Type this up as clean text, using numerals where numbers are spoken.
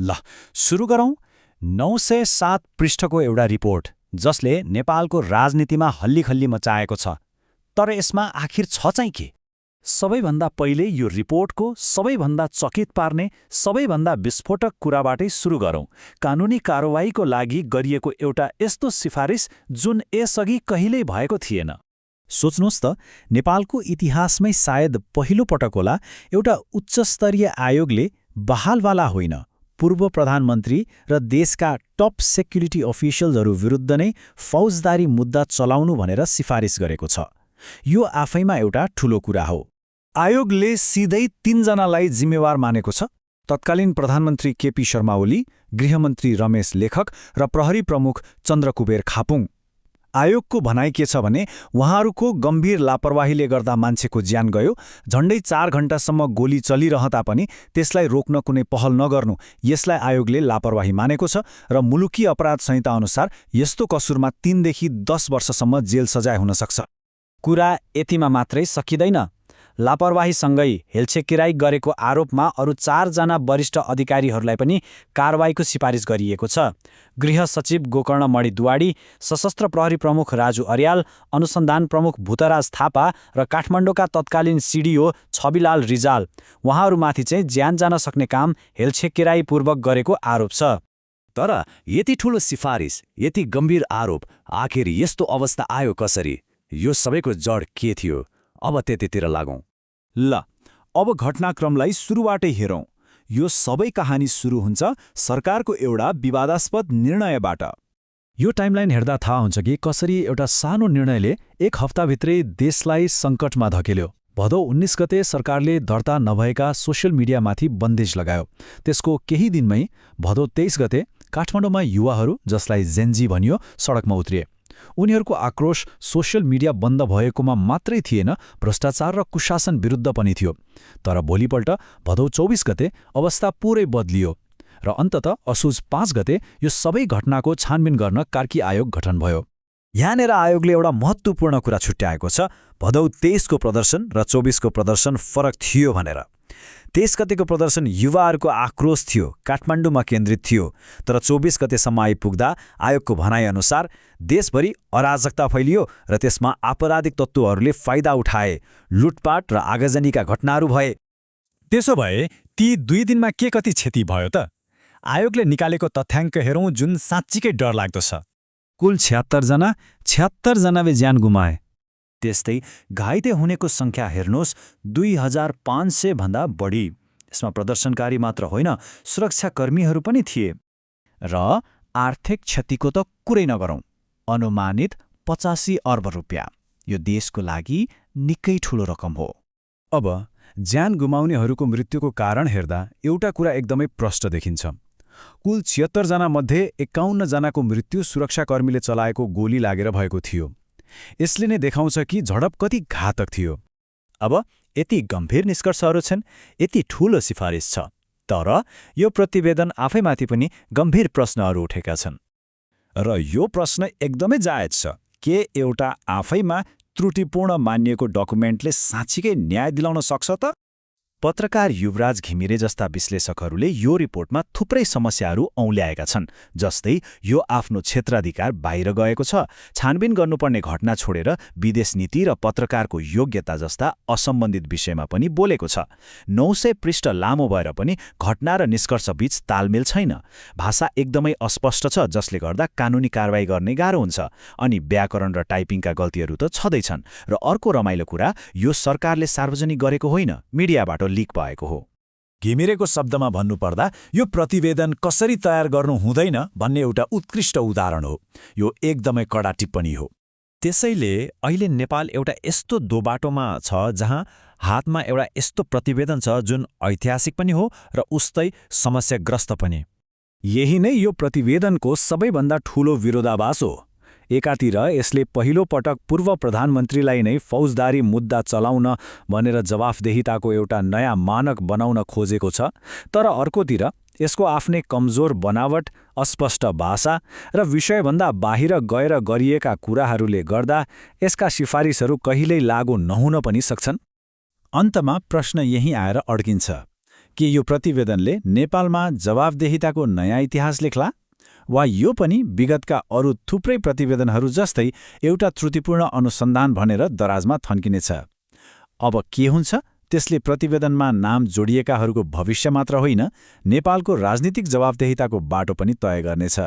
ल सुरु गरौँ। 907 पृष्ठको एउटा रिपोर्ट जसले नेपालको राजनीतिमा हल्लीखल्ली मचाएको छ। तर यसमा आखिर छ चाहिँ के? सबैभन्दा पहिले यो रिपोर्टको सबैभन्दा चकित पार्ने, सबैभन्दा विस्फोटक कुराबाटै सुरु गरौँ। कानुनी कारबाहीको लागि गरिएको एउटा यस्तो सिफारिस जुन यसअघि कहिल्यै भएको थिएन। सोच्नुहोस् त, नेपालको इतिहासमै सायद पहिलो पटक होला एउटा उच्चस्तरीय आयोगले बहालवाला होइन, पूर्व प्रधानमन्त्री र देशका टप सेक्युरिटी अफिसियल्सहरू विरुद्ध नै फौजदारी मुद्दा चलाउनु भनेर सिफारिस गरेको छ। यो आफैमा एउटा ठूलो कुरा हो। आयोगले सिधै 3 जनालाई जिम्मेवार मानेको छ: तत्कालीन प्रधानमन्त्री केपी शर्मा ओली, गृहमन्त्री रमेश लेखक र प्रहरी प्रमुख चन्द्रकुबेर खापुङ। आयोगको भनाइ के छ भने उहाँहरूको गम्भीर लापरवाहीले गर्दा मान्छेको ज्यान गयो, झण्डै 4 घण्टासम्म गोली चलिरहँदा पनि त्यसलाई रोक्न कुनै पहल नगर्नु, यसलाई आयोगले लापरवाही मानेको छ र मुलुकी अपराध संहिता अनुसार यस्तो कसुरमा 3 देखि 10 वर्षसम्म जेल सजाय हुन सक्छ। कुरा यतिमा मात्रै सकिँदैन। लापरवाहीसँगै हेलछेक्राइ गरेको आरोपमा अरू 4 जना वरिष्ठ अधिकारीहरूलाई पनि कारबाहीको सिफारिस गरिएको छ। गृह सचिव गोकर्ण मणि दुवाडी, सशस्त्र प्रहरी प्रमुख राजु अर्याल, अनुसन्धान प्रमुख भूतराज थापा र काठमाडौँका तत्कालीन सिडिओ छविलाल रिजाल। उहाँहरूमाथि चाहिँ ज्यान जान सक्ने काम हेलछेक्राइपूर्वक गरेको आरोप छ। तर यति ठूलो सिफारिस, यति गम्भीर आरोप, आखिर यस्तो अवस्था आयो कसरी? यो सबैको जड के थियो? अब त्यतितिर लागौँ। ल अब घटनाक्रमलाई सुरुबाटै हेरौँ। यो सबै कहानी सुरु हुन्छ सरकारको एउटा विवादास्पद निर्णयबाट। यो टाइमलाइन हेर्दा थाहा हुन्छ कि कसरी एउटा सानो निर्णयले 1 हप्ताभित्रै देशलाई सङ्कटमा धकेल्यो। भदौ 19 गते सरकारले दर्ता नभएका सोसल मिडियामाथि बन्देज लगायो। त्यसको केही दिनमै भदौ 23 गते काठमाडौँमा युवाहरू, जसलाई जेनजी भनियो, सडकमा उत्रिए। उनीहरूको आक्रोश सोसल मिडिया बन्द भएकोमा मात्रै थिएन, भ्रष्टाचार र कुशासन विरुद्ध पनि थियो। तर भोलिपल्ट भदौ 24 गते अवस्था पुरै बदलियो र अन्ततः असोज 5 गते यो सबै घटनाको छानबिन गर्न कार्की आयोग गठन भयो। यहाँनिर आयोगले एउटा महत्त्वपूर्ण कुरा छुट्याएको छ: भदौ 23 को प्रदर्शन र 24 को प्रदर्शन फरक थियो भनेर। 23 गतेको प्रदर्शन युवाहरूको आक्रोश थियो, काठमाडौँमा केन्द्रित थियो। तर 24 गतेसम्म आइपुग्दा आयोगको भनाइअनुसार देशभरि अराजकता फैलियो र त्यसमा आपराधिक तत्त्वहरूले फाइदा उठाए, लुटपाट र आगजनीका घटनाहरू भए। त्यसो भए ती 2 दिनमा के कति क्षति भयो त? आयोगले निकालेको तथ्याङ्क हेरौँ जुन साँच्चीकै डरलाग्दो छ। कुल 76 जनाले ज्यान गुमाए। त्यस्तै घाइते हुनेको सङ्ख्या हेर्नुहोस्, 2500 भन्दा बढी। यसमा प्रदर्शनकारी मात्र होइन, सुरक्षाकर्मीहरू पनि थिए। र आर्थिक क्षतिको त कुरै नगरौँ, अनुमानित 85 अर्ब रुपियाँ। यो देशको लागि निकै ठूलो रकम हो। अब ज्यान गुमाउनेहरूको मृत्युको कारण हेर्दा एउटा कुरा एकदमै प्रष्ट देखिन्छ। कुल 76 जनामध्ये 51 जनाको मृत्यु सुरक्षाकर्मीले चलाएको गोली लागेर भएको थियो। यसले नै देखाउँछ कि झडप कति घातक थियो। अब यति गम्भीर निष्कर्षहरू छन्, यति ठूलो सिफारिस छ, तर यो प्रतिवेदन आफैमाथि पनि गम्भीर प्रश्नहरू उठेका छन्। र यो प्रश्न एकदमै जायज छ। के एउटा आफैमा त्रुटिपूर्ण मानिएको डकुमेन्टले साँच्चीकै न्याय दिलाउन सक्छ त? पत्रकार युवराज घिमिरे जस्ता विश्लेषकहरूले यो रिपोर्टमा थुप्रै समस्याहरू औल्याएका छन्। जस्तै यो आफ्नो क्षेत्राधिकार बाहिर गएको छ, छानबिन गर्नुपर्ने घटना छोडेर विदेश नीति र पत्रकारको योग्यता जस्ता असम्बन्धित विषयमा पनि बोलेको छ। 900 पृष्ठ लामो भएर पनि घटना र निष्कर्षबीच तालमेल छैन। भाषा एकदमै अस्पष्ट छ, जसले गर्दा कानुनी कारबाही गर्ने गाह्रो हुन्छ। अनि व्याकरण र टाइपिङका गल्तीहरू त छँदैछन्। र अर्को रमाइलो कुरा, यो सरकारले सार्वजनिक गरेको होइन, मिडियाबाट लिक भएको हो। घिमिरेको शब्दमा भन्नुपर्दा यो प्रतिवेदन कसरी तयार गर्नु हुँदैन भन्ने एउटा उत्कृष्ट उदाहरण हो। यो एकदमै कडा टिप्पणी हो। त्यसैले अहिले नेपाल एउटा यस्तो दोबाटोमा छ जहाँ हातमा एउटा यस्तो प्रतिवेदन छ जुन ऐतिहासिक पनि हो र उस्तै समस्याग्रस्त पनि। यही नै यो प्रतिवेदनको सबैभन्दा ठूलो विरोधाभास हो। एकातिर यसले पहिलो पटक पूर्व प्रधानमन्त्रीलाई नै फौजदारी मुद्दा चलाउन भनेर जवाफदेहिताको एउटा नयाँ मानक बनाउन खोजेको छ, तर अर्कोतिर यसको आफ्नै कमजोर बनावट, अस्पष्ट भाषा र विषयभन्दा बाहिर गएर गरिएका कुराहरूले गर्दा यसका सिफारिसहरू कहिल्यै लागू नहुन पनि सक्छन्। अन्तमा प्रश्न यही आएर अड्किन्छ, के यो प्रतिवेदनले नेपालमा जवाफदेहिताको नयाँ इतिहास लेख्ला? वा यो पनि विगतका अरू थुप्रै प्रतिवेदनहरू जस्तै एउटा त्रुटिपूर्ण अनुसन्धान भनेर दराजमा थन्किनेछ? अब के हुन्छ? त्यसले प्रतिवेदनमा नाम जोडिएकाहरूको भविष्य मात्र होइन, नेपालको राजनीतिक जवाफदेहिताको बाटो पनि तय गर्नेछ।